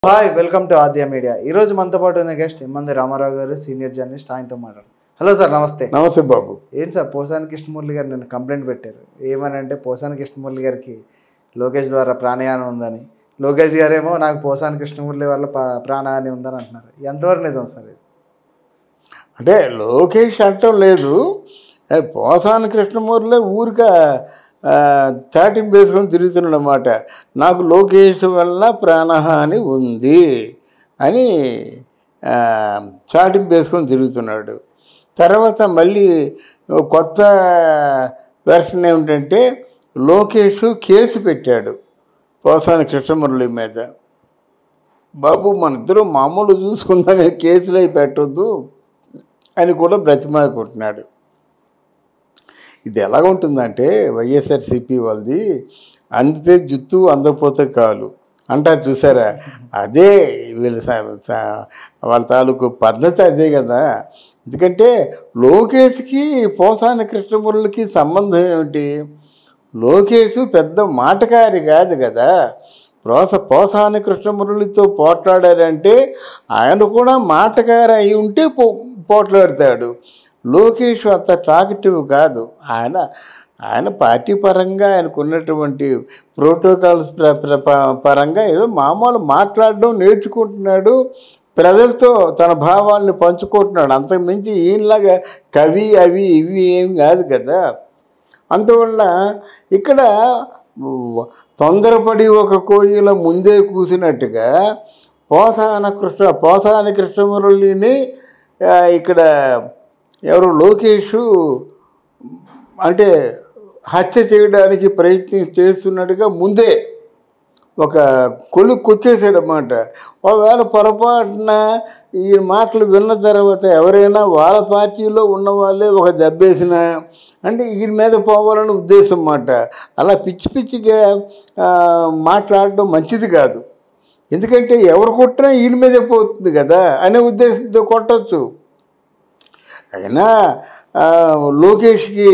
Hi welcome to Aadya media. ఈ రోజు మనతో పాటు ఉన్న గెస్ట్ ఇమ్మంది రామారావు గారు, సీనియర్ జర్నలిస్ట్. ఆయనతో మాట్లాడు. హలో సార్, నమస్తే. నమస్తే బాబు. ఏంటి సార్, పోసాని కృష్ణమురళి గారు నిన్న కంప్లైంట్ పెట్టారు. ఏమని అంటే, పోసాని కృష్ణమురళి గారికి లోకేష్ ద్వారా ప్రాణహాని ఉందని, లోకేష్ గారేమో నాకు పోసాని కృష్ణమురళి వల్ల ప్రాణహాని ఉందని అంటున్నారు. ఎంతవరకు నిజం సార్ ఇది? అంటే లోకేష్ అంటం లేదు, పోసాని కృష్ణమురళి ఊరిక చాటింపు వేసుకొని తిరుగుతున్నాడు అన్నమాట. నాకు లోకేష్ వల్ల ప్రాణహాని ఉంది అని చాటింపు వేసుకొని తిరుగుతున్నాడు. తర్వాత మళ్ళీ కొత్త వెర్షన్ ఏమిటంటే, లోకేష్ కేసు పెట్టాడు పోసాని కృష్ణమురళి మీద. బాబు, మన ఇద్దరు మామూలు చూసుకుందామే, కేసులు అవి పెట్టొద్దు అని కూడా బ్రతిమాలుకుంటున్నాడు. ఇది ఎలాగుంటుందంటే, వైఎస్ఆర్సీపీ వాళ్ళది అందితే జుత్తు అందకపోతే కాలు అంటారు చూసారా, అదే వీళ్ళ వాళ్ళ తాలూకు పద్ధతి అదే కదా. ఎందుకంటే లోకేష్కి పోసాని కృష్ణమురళికి సంబంధం ఏమిటి? లోకేష్ పెద్ద మాటకారి కాదు కదా. పోసాని కృష్ణమురళితో పోట్లాడారంటే ఆయన కూడా మాటకారి అయి ఉంటే పోట్లాడతాడు. లోకేష్ అంత టాకటివ్ కాదు. ఆయన పార్టీ పరంగా ఆయనకు ఉన్నటువంటి ప్రోటోకాల్స్ పరంగా ఏదో మామూలు మాట్లాడడం నేర్చుకుంటున్నాడు, ప్రజలతో తన భావాల్ని పంచుకుంటున్నాడు. అంతకుమించి ఈయనలాగా కవి అవి ఇవి ఏం కాదు కదా. అందువల్ల ఇక్కడ తొందరపడి ఒక కోయిల ముందే కూసినట్టుగా పోసాని కృష్ణమురళిని ఇక్కడ ఎవరు లోకేష్ అంటే హత్య చేయడానికి ప్రయత్నం చేస్తున్నట్టుగా ముందే ఒక కొచ్చేసాడన్నమాట. ఒకవేళ పొరపాటున ఈ మాటలు విన్న తర్వాత ఎవరైనా వాళ్ళ పార్టీలో ఉన్న వాళ్ళే ఒక దెబ్బేసిన అంటే ఈయన మీద పోవాలని ఉద్దేశం అన్నమాట. అలా పిచ్చి పిచ్చిగా మాట్లాడడం మంచిది కాదు. ఎందుకంటే ఎవరు కొట్టినా ఈయన మీదే పోతుంది కదా అనే ఉద్దేశంతో కొట్టచ్చు. అయినా లోకేష్కి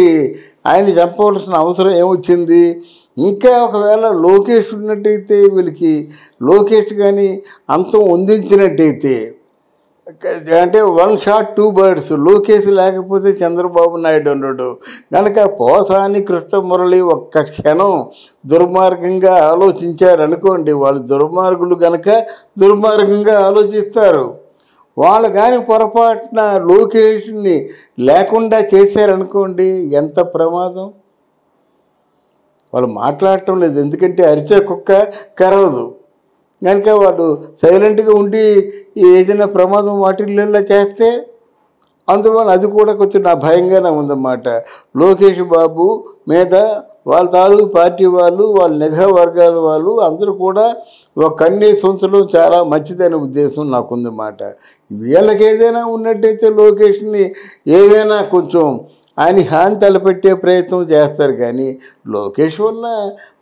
ఆయన చంపవలసిన అవసరం ఏమొచ్చింది? ఇంకా ఒకవేళ లోకేష్ ఉన్నట్టయితే వీళ్ళకి లోకేష్ కానీ అంతం వందించినట్టయితే, అంటే 1 shot 2 birds, లోకేష్ లేకపోతే చంద్రబాబు నాయుడు ఉన్నాడు కనుక పోసాని కృష్ణమురళి ఒక్క క్షణం దుర్మార్గంగా ఆలోచించారనుకోండి, వాళ్ళు దుర్మార్గులు కనుక దుర్మార్గంగా ఆలోచిస్తారు. వాళ్ళు కానీ పొరపాటున లోకేష్ని లేకుండా చేశారనుకోండి, ఎంత ప్రమాదం. వాళ్ళు మాట్లాడటం లేదు, ఎందుకంటే అరిచే కుక్క కరవదు కనుక వాళ్ళు సైలెంట్గా ఉండి ఏదైనా ప్రమాదం వాటిల్లో చేస్తే, అందువల్ల అది కూడా కొంచెం నా భయంగానే ఉందన్నమాట. లోకేష్ బాబు మీద వాళ్ళ తాలూకు పార్టీ వాళ్ళు, వాళ్ళ నిఘా వర్గాల వాళ్ళు అందరూ కూడా ఒక కన్నేసి ఉంచడం చాలా మంచిదనే ఉద్దేశం నాకుందన్నమాట. వీళ్ళకి ఏదైనా ఉన్నట్టయితే లోకేష్ని ఏదైనా కొంచెం ఆయన హాని తలపెట్టే ప్రయత్నం చేస్తారు, కానీ లోకేష్ వల్ల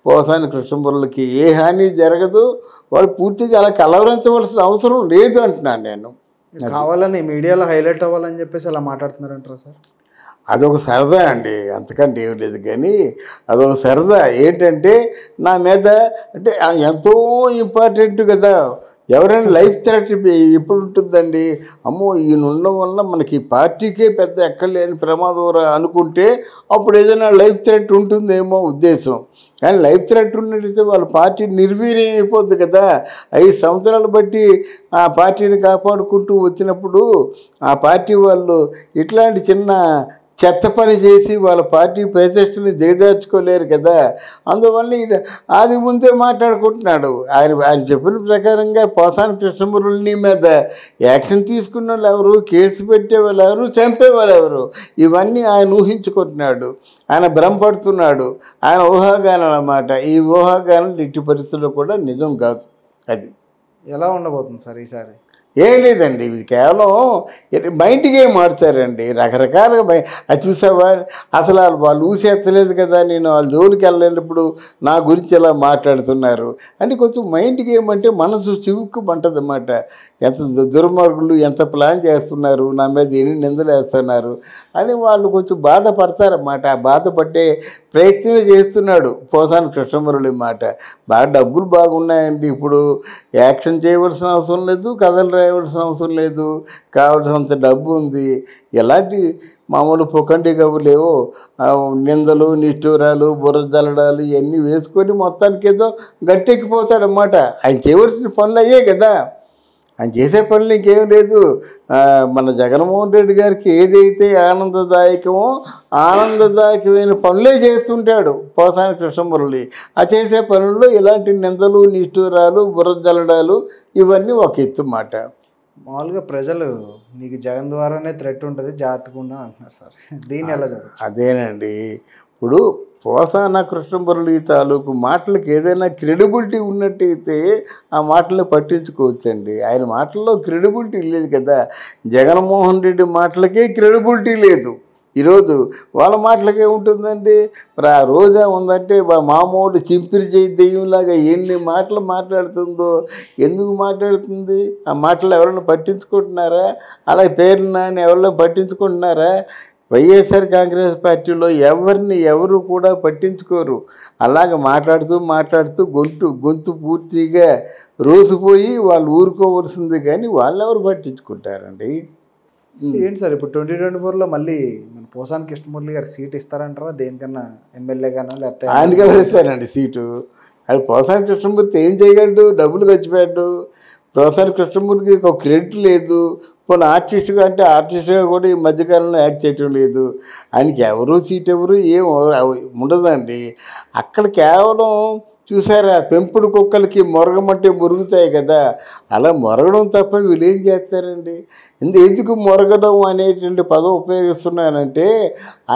పోసాని కృష్ణమురళికి ఏ హాని జరగదు. వాళ్ళు పూర్తిగా అలా కలవరించవలసిన అవసరం లేదు అంటున్నాను నేను. కావాలని మీడియాలో హైలైట్ అవ్వాలని చెప్పేసి అలా మాట్లాడుతున్నారంటారా సార్? అదొక సరదా అండి, అంతకంటే ఏం లేదు. కానీ అదొక సరదా. ఏంటంటే నా మీద అంటే ఎంతో ఇంపార్టెంట్ కదా. ఎవరైనా లైఫ్ థ్రెట్ ఎప్పుడు ఉంటుందండి? అమ్మో ఈయన ఉండడం వల్ల మనకి పార్టీకే పెద్ద ఎక్కలేని ప్రమాదం అనుకుంటే అప్పుడు ఏదైనా లైఫ్ థ్రెట్ ఉంటుందేమో ఉద్దేశం. కానీ లైఫ్ థ్రెట్ ఉన్నట్టయితే వాళ్ళ పార్టీ నిర్వీర్యం అయిపోద్ది కదా. 5 సంవత్సరాలు బట్టి ఆ పార్టీని కాపాడుకుంటూ వచ్చినప్పుడు ఆ పార్టీ వాళ్ళు ఇట్లాంటి చిన్న చెత్త పని చేసి వాళ్ళ పార్టీ ప్రతిష్టని దిగజార్చుకోలేరు కదా. అందువల్ల అది ముందే మాట్లాడుకుంటున్నాడు. ఆయన చెప్పిన ప్రకారంగా పోసాని కృష్ణమురళి మీద యాక్షన్ తీసుకున్న వాళ్ళు ఎవరు, కేసు పెట్టేవాళ్ళు ఎవరు, చంపేవాళ్ళు ఎవరు, ఇవన్నీ ఆయన ఊహించుకుంటున్నాడు. ఆయన భ్రమపడుతున్నాడు. ఆయన ఊహాగానం అన్నమాట. ఈ ఊహాగానం ఎట్టి పరిస్థితుల్లో కూడా నిజం కాదు. అది ఎలా ఉండబోతుంది సార్ ఈసారి? ఏం లేదండి, ఇది కేవలం మైండ్ గేమ్ ఆడతారండి రకరకాలుగా. అది చూసావా, అసలు వాళ్ళు ఊసేత్తలేదు కదా, నేను వాళ్ళ జోలికి వెళ్ళలేనప్పుడు నా గురించి ఎలా మాట్లాడుతున్నారు అంటే కొంచెం మైండ్ గేమ్ అంటే మనసు చివుక్కుమంటుంది అన్నమాట. ఎంత దుర్మార్గులు ఎంత ప్లాన్ చేస్తున్నారు, నా మీద ఎన్ని నిందలు వేస్తున్నారు అని వాళ్ళు కొంచెం బాధపడతారన్నమాట. ఆ బాధపడే ప్రయత్నమే చేస్తున్నాడు పోసాని కృష్ణమురళి మాట. బాగా డబ్బులు బాగున్నాయండి, ఇప్పుడు యాక్షన్ చేయవలసిన అవసరం లేదు, కథలు రాయవలసిన అవసరం లేదు, కావలసినంత డబ్బు ఉంది. ఎలాంటి మామూలు పొకండి కబుర్లేవో నిందలు నిష్ఠూరాలు బుర్రజల్లడాలు ఇవన్నీ వేసుకొని మొత్తానికి ఏదో గట్టెక్కిపోతాడనమాట. ఆయన చేయవలసిన పనులు అయ్యే కదా, ఆయన చేసే పనులు ఇంకేం లేదు. మన జగన్మోహన్ రెడ్డి గారికి ఏదైతే ఆనందదాయకమో ఆనందదాయకమైన పనులే చేస్తుంటాడు పోసాని కృష్ణమురళి. ఆ చేసే పనుల్లో ఇలాంటి నిందలు నిష్ఠూరాలు బుర్రజల్లడాలు ఇవన్నీ ఒక ఎత్తు మాట. మామూలుగా ప్రజలు నీకు జగన్ ద్వారానే థ్రెట్ ఉంటుంది జాగ్రత్తగా ఉండాలని అంటున్నారు సార్, దీన్ని ఎలా చెప్పచ్చు? అదేనండి, ఇప్పుడు పోసాన కృష్ణమురళి తాలూకు మాటలకు ఏదైనా క్రెడిబిలిటీ ఉన్నట్టయితే ఆ మాటలను పట్టించుకోవచ్చండి. ఆయన మాటల్లో క్రెడిబిలిటీ లేదు కదా. జగన్మోహన్ రెడ్డి మాటలకే క్రెడిబిలిటీ లేదు. ఈరోజు వాళ్ళ మాటలకే ఉంటుందండి. మరి ఆ రోజా ఉందంటే మామూలు చింపిరి చేయి దెయ్యంలాగా ఎన్ని మాటలు మాట్లాడుతుందో. ఎందుకు మాట్లాడుతుంది? ఆ మాటలు ఎవరైనా పట్టించుకుంటున్నారా? అలాగే పేర్లు నాని ఎవరైనా పట్టించుకుంటున్నారా? వైఎస్ఆర్ కాంగ్రెస్ పార్టీలో ఎవరు కూడా పట్టించుకోరు. అలాగ మాట్లాడుతూ గొంతు పూర్తిగా రోసిపోయి వాళ్ళు ఊరుకోవలసింది, కానీ వాళ్ళెవరు పట్టించుకుంటారండి. ఏంటి సార్ ఇప్పుడు 2024లో మళ్ళీ మన పోసాని కృష్ణమురళి గారికి సీట్ ఇస్తారంటారా? దేనికన్నా ఎమ్మెల్యేగానో లేకపోతే ఆయనకి ఎవరిస్తారండి సీటు? అది పోసాని కృష్ణమూర్తి ఏం చేయగలడు? డబ్బులు ఖర్చుపెట్టాడు. పోసాని కృష్ణమూర్తికి ఒక క్రెడిట్ లేదు. పోనీ ఆర్టిస్ట్గా అంటే ఆర్టిస్ట్గా కూడా ఈ మధ్యకాలంలో యాక్ట్ చేయటం లేదు. ఆయనకి సీట్ ఏం ఉండదండి. అక్కడ కేవలం చూసారా, పెంపుడు కుక్కలకి మొరగమంటే మురుగుతాయి కదా, అలా మొరగడం తప్ప వీళ్ళు ఏం చేస్తారండి? ఎందుకు మొరగడం అనేటువంటి పదం ఉపయోగిస్తున్నానంటే,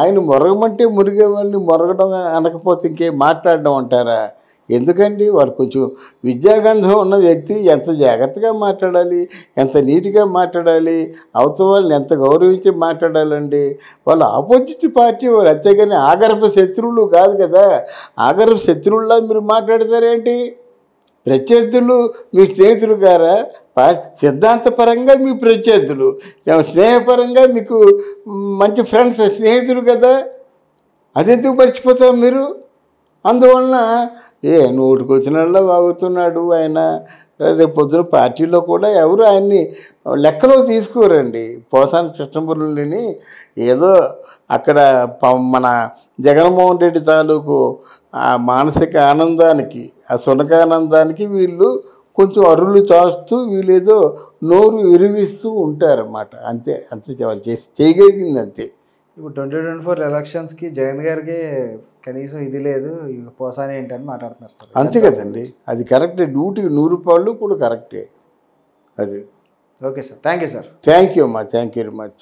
ఆయన మొరగమంటే మురిగేవాళ్ళని మొరగడం అనకపోతే ఇంకేం మాట్లాడడం అంటారా? ఎందుకండి? వాళ్ళు కొంచెం విద్యాగంధం ఉన్న వ్యక్తి ఎంత జాగ్రత్తగా మాట్లాడాలి, ఎంత నీట్గా మాట్లాడాలి, అవతల వాళ్ళని ఎంత గౌరవించి మాట్లాడాలండి. వాళ్ళు ఆపోజిట్ పార్టీ వాళ్ళు, అంతేగాని ఆగర్భ శత్రువులు కాదు కదా. ఆగర్భ శత్రువుల్లా మీరు మాట్లాడతారేంటి? ప్రత్యర్థులు మీ స్నేహితులు గారా? సిద్ధాంతపరంగా మీ ప్రత్యర్థులు, స్నేహపరంగా మీకు మంచి ఫ్రెండ్స్ స్నేహితులు కదా. అదెందుకు మర్చిపోతారు మీరు? అందువలన నోటికి వచ్చినల్లా వాగుతున్నాడు ఆయన. రేపు పొద్దున పార్టీలో కూడా ఎవరు ఆయన్ని లెక్కలో తీసుకోరండి. పోసాని కృష్ణమురళిని ఏదో అక్కడ మన జగన్మోహన్ రెడ్డి తాలూకు ఆ మానసిక ఆనందానికి, ఆ సునకానందానికి వీళ్ళు కొంచెం అరులు చాస్తూ వీళ్ళేదో నోరు విరివిస్తూ ఉంటారన్నమాట. అంతే వాళ్ళు చేయగలిగింది అంతే. ఇప్పుడు 2024 ఎలక్షన్స్కి జగన్ గారికి కనీసం ఇది లేదు, పోసాని ఏంటని మాట్లాడుతున్నారు సార్. అంతే కదండి, అది కరెక్టే. 100% కూడా కరెక్టే అది. Okay sir, thank you sir. Thank you అమ్మా, థ్యాంక్ యూ వెరీ మచ్.